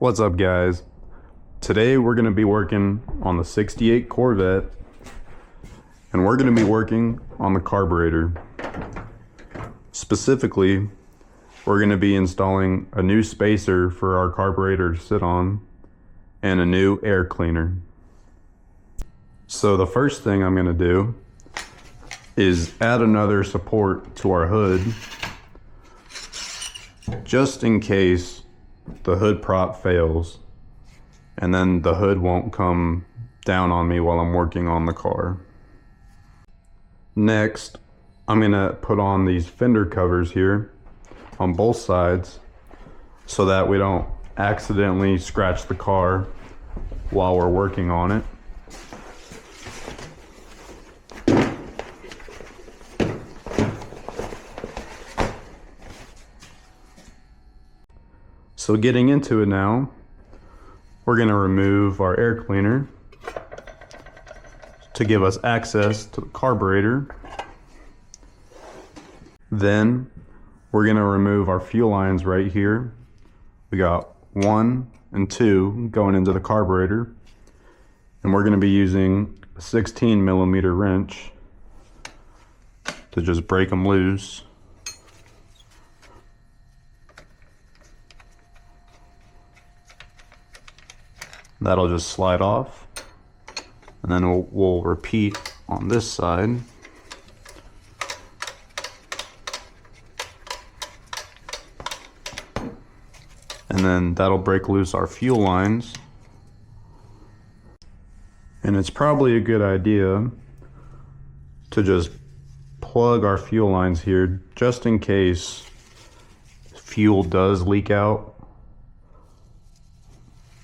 What's up, guys? Today we're going to be working on the 68 Corvette, and we're going to be working on the carburetor. Specifically, we're going to be installing a new spacer for our carburetor to sit on and a new air cleaner. So the first thing I'm going to do is add another support to our hood, just in case the hood prop fails, and then the hood won't come down on me while I'm working on the car. Next, I'm gonna put on these fender covers here on both sides so that we don't accidentally scratch the car while we're working on it. So getting into it now, we're going to remove our air cleaner to give us access to the carburetor. Then we're going to remove our fuel lines right here. We got 1 and 2 going into the carburetor, and we're going to be using a 16mm wrench to just break them loose. That'll just slide off, and then we'll repeat on this side. And then that'll break loose our fuel lines. And it's probably a good idea to just plug our fuel lines here just in case fuel does leak out.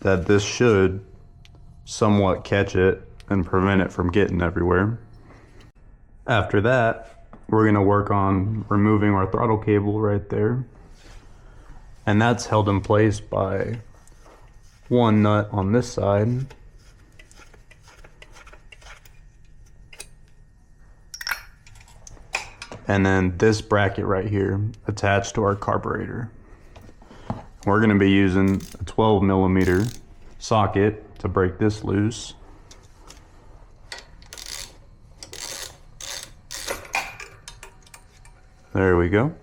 That this should somewhat catch it and prevent it from getting everywhere. After that, we're going to work on removing our throttle cable right there. And that's held in place by one nut on this side. And then this bracket right here attached to our carburetor. We're going to be using a 12mm socket to break this loose. There we go.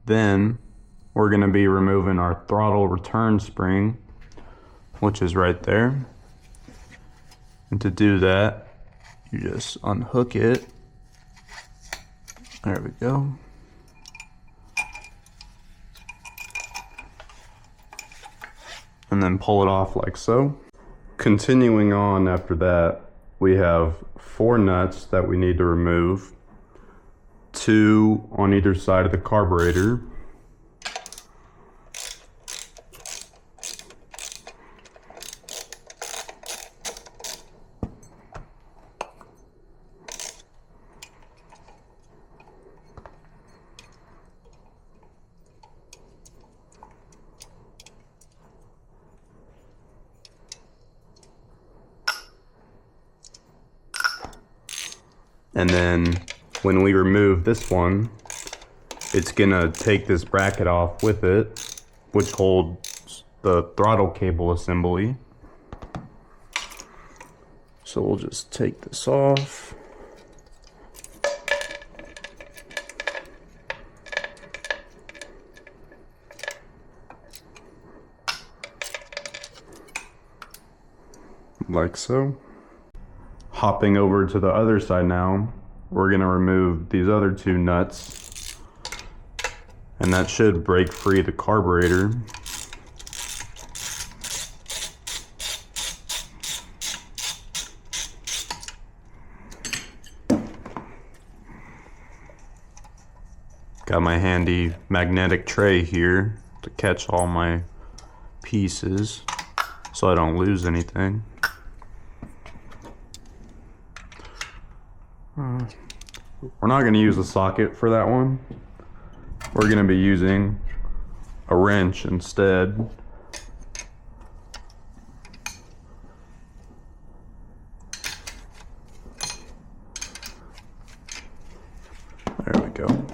Then we're going to be removing our throttle return spring, which is right there. And to do that, you just unhook it. There we go. And then pull it off like so. Continuing on after that, we have 4 nuts that we need to remove. 2 on either side of the carburetor. And then when we remove this one, it's gonna take this bracket off with it, which holds the throttle cable assembly. So we'll just take this off. Like so. Hopping over to the other side now, we're going to remove these other 2 nuts, and that should break free the carburetor. Got my handy magnetic tray here to catch all my pieces so I don't lose anything. We're not going to use a socket for that one. We're going to be using a wrench instead. There we go.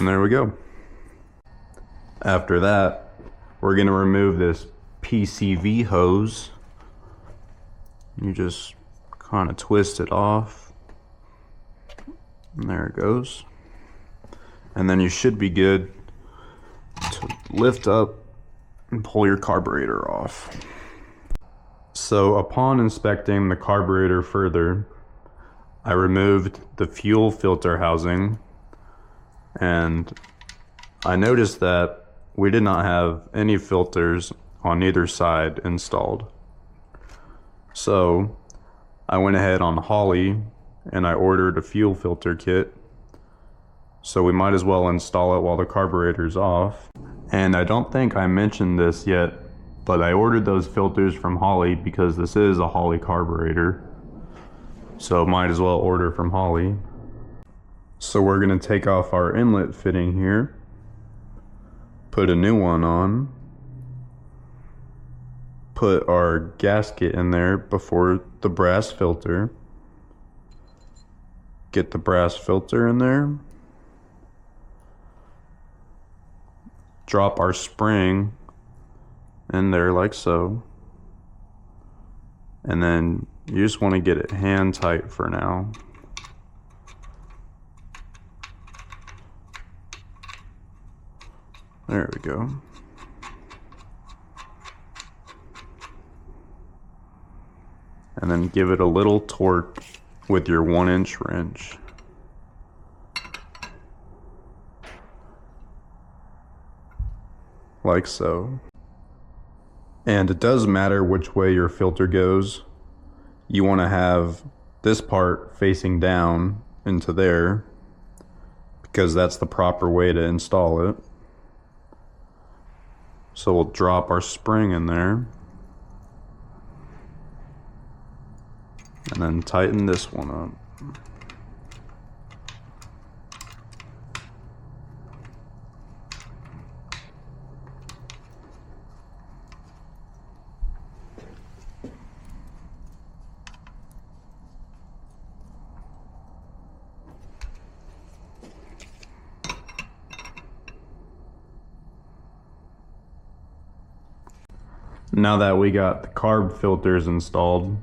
And there we go. After that, we're going to remove this PCV hose. You just kind of twist it off. And there it goes. And then you should be good to lift up and pull your carburetor off. So upon inspecting the carburetor further, I removed the fuel filter housing, and I noticed that we did not have any filters on either side installed. So I went ahead on Holley and I ordered a fuel filter kit. So we might as well install it while the carburetor's off. And I don't think I mentioned this yet, but I ordered those filters from Holley because this is a Holley carburetor. So might as well order from Holley. So we're gonna take off our inlet fitting here, put a new one on, put our gasket in there before the brass filter, get the brass filter in there, drop our spring in there like so, and then you just want to get it hand tight for now. There we go. And then give it a little torque with your 1-inch wrench. Like so. And it does matter which way your filter goes. You want to have this part facing down into there because that's the proper way to install it. So we'll drop our spring in there and then tighten this one up. Now that we got the carb filters installed,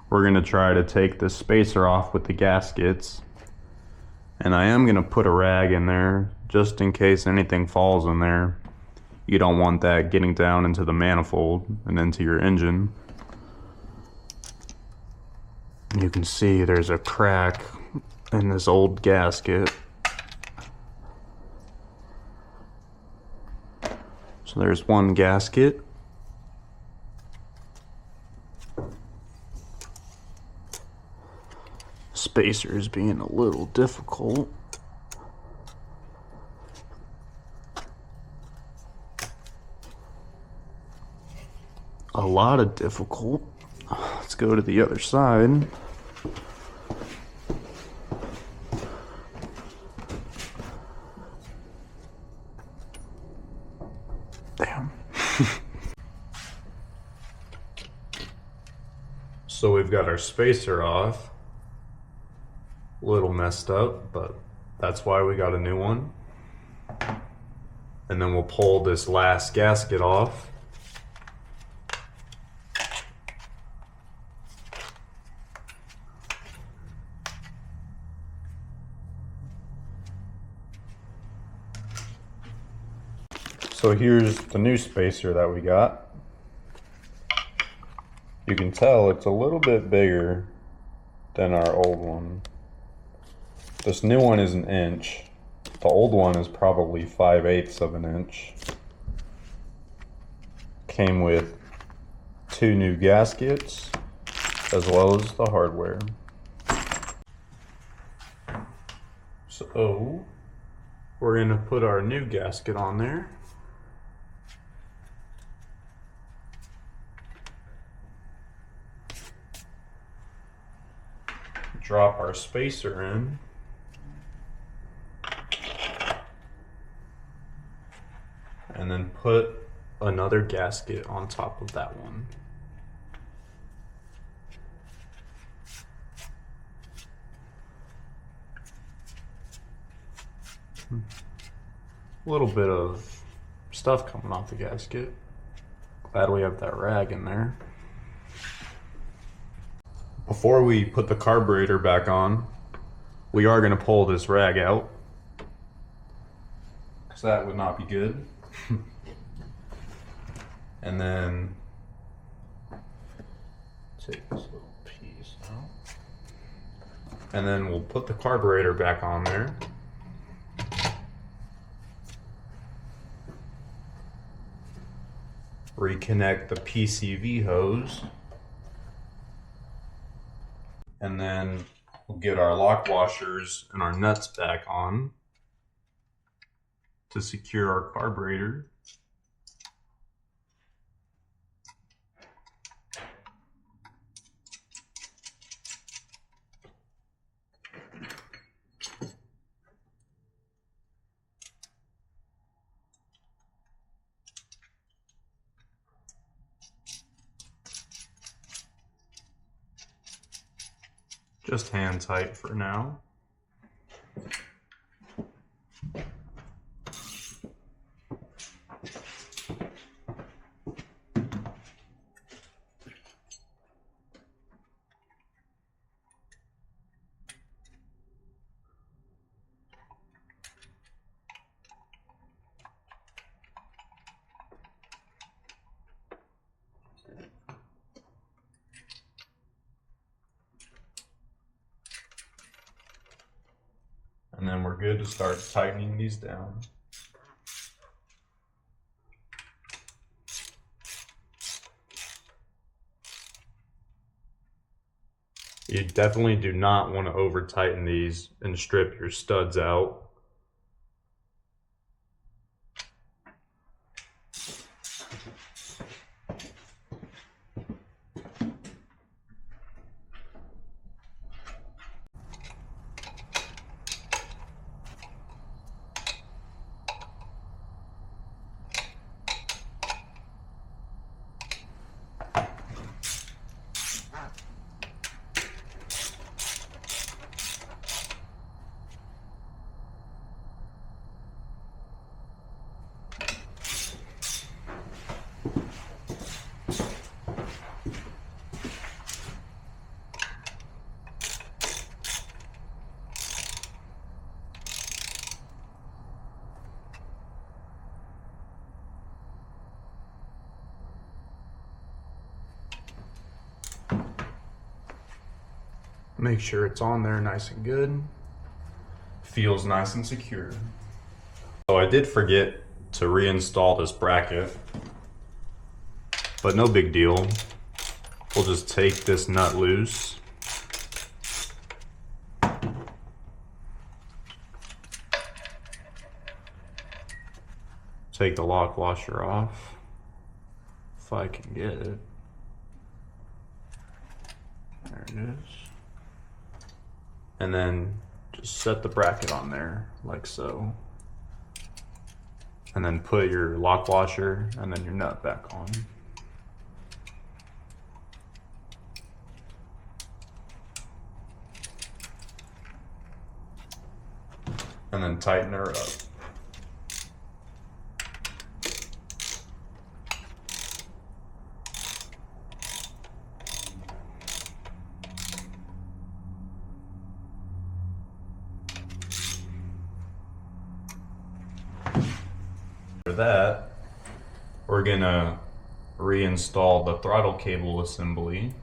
we're going to try to take the spacer off with the gaskets. And I am going to put a rag in there just in case anything falls in there. You don't want that getting down into the manifold and into your engine. You can see there's a crack in this old gasket. So there's one gasket. Spacer is being a little difficult. A lot of difficult. Let's go to the other side. Damn. So we've got our spacer off. A little messed up, but that's why we got a new one. And then we'll pull this last gasket off. So here's the new spacer that we got. You can tell it's a little bit bigger than our old one. This new one is 1 inch. The old one is probably 5/8 of an inch. Came with 2 new gaskets as well as the hardware. So we're gonna put our new gasket on there. Drop our spacer in. And then put another gasket on top of that one. A little bit of stuff coming off the gasket. Glad we have that rag in there. Before we put the carburetor back on, we are going to pull this rag out, because that would not be good. And then take this little piece out. And then we'll put the carburetor back on there. Reconnect the PCV hose. And then we'll get our lock washers and our nuts back on to secure our carburetor. Just hand tight for now. And then we're good to start tightening these down. You definitely do not want to over tighten these and strip your studs out. Make sure it's on there nice and good. Feels nice and secure. So I did forget to reinstall this bracket, but no big deal. We'll just take this nut loose. Take the lock washer off, if I can get it. There it is. And then just set the bracket on there like so. And then put your lock washer and then your nut back on. And then tighten her up. For that, we're gonna reinstall the throttle cable assembly.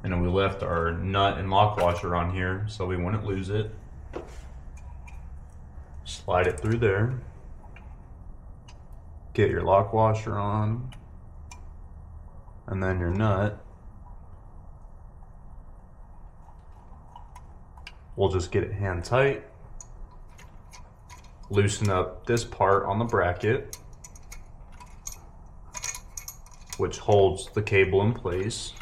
And we left our nut and lock washer on here so we wouldn't lose it. Slide it through there. Get your lock washer on. And then your nut. We'll just get it hand tight. Loosen up this part on the bracket, which holds the cable in place.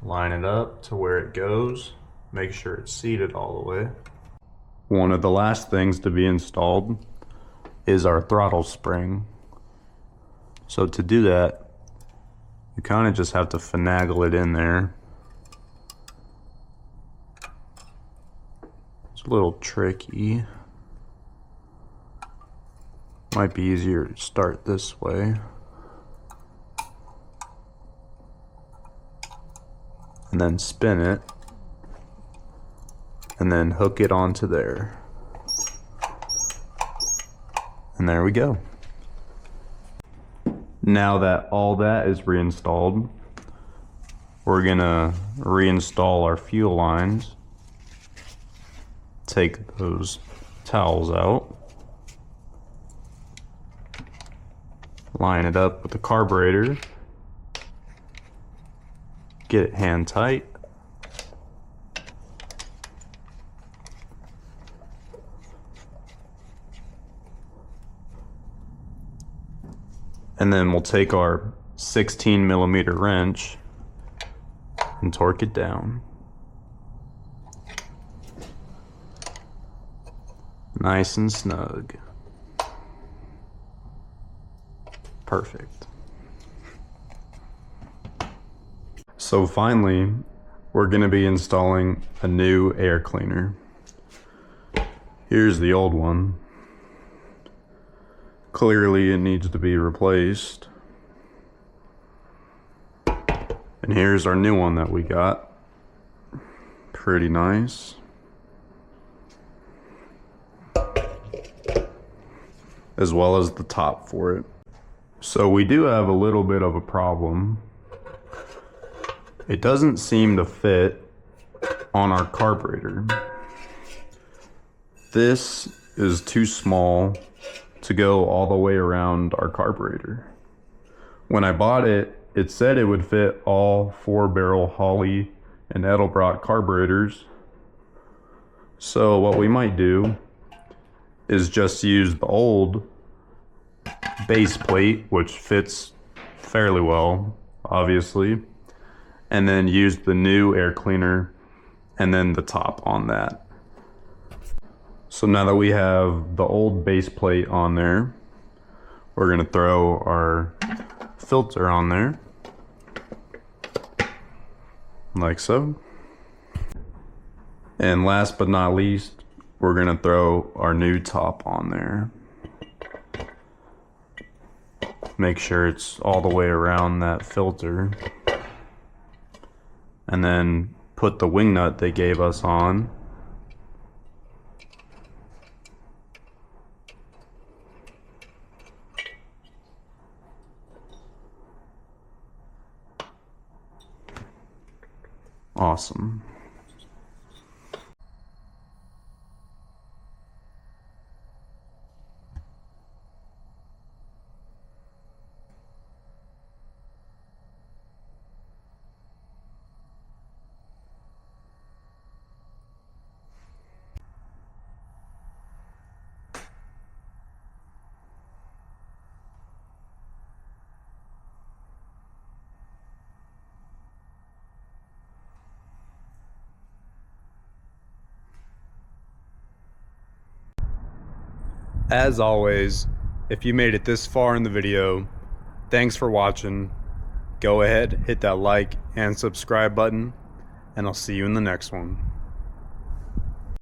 Line it up to where it goes. Make sure it's seated all the way. One of the last things to be installed is our throttle spring. So to do that, You kind of just have to finagle it in there. It's a little tricky. Might be easier to start this way. And then spin it. And then hook it onto there. And there we go. Now that all that is reinstalled, we're gonna reinstall our fuel lines. Take those towels out. Line it up with the carburetor. Get it hand tight. And then we'll take our 16mm wrench and torque it down. Nice and snug. Perfect. So finally, we're going to be installing a new air cleaner. Here's the old one. Clearly it needs to be replaced. And here's our new one that we got. Pretty nice. As well as the top for it. So we do have a little bit of a problem. It doesn't seem to fit on our carburetor. This is too small to go all the way around our carburetor. When I bought it, it said it would fit all 4-barrel Holley and Edelbrock carburetors. So what we might do is just use the old base plate, which fits fairly well, obviously, and then use the new air cleaner and then the top on that. So now that we have the old base plate on there, we're gonna throw our filter on there, like so. And last but not least, we're gonna throw our new top on there. Make sure it's all the way around that filter. And then put the wing nut they gave us on. Awesome. As always, if you made it this far in the video, thanks for watching. Go ahead, hit that like and subscribe button, and I'll see you in the next one.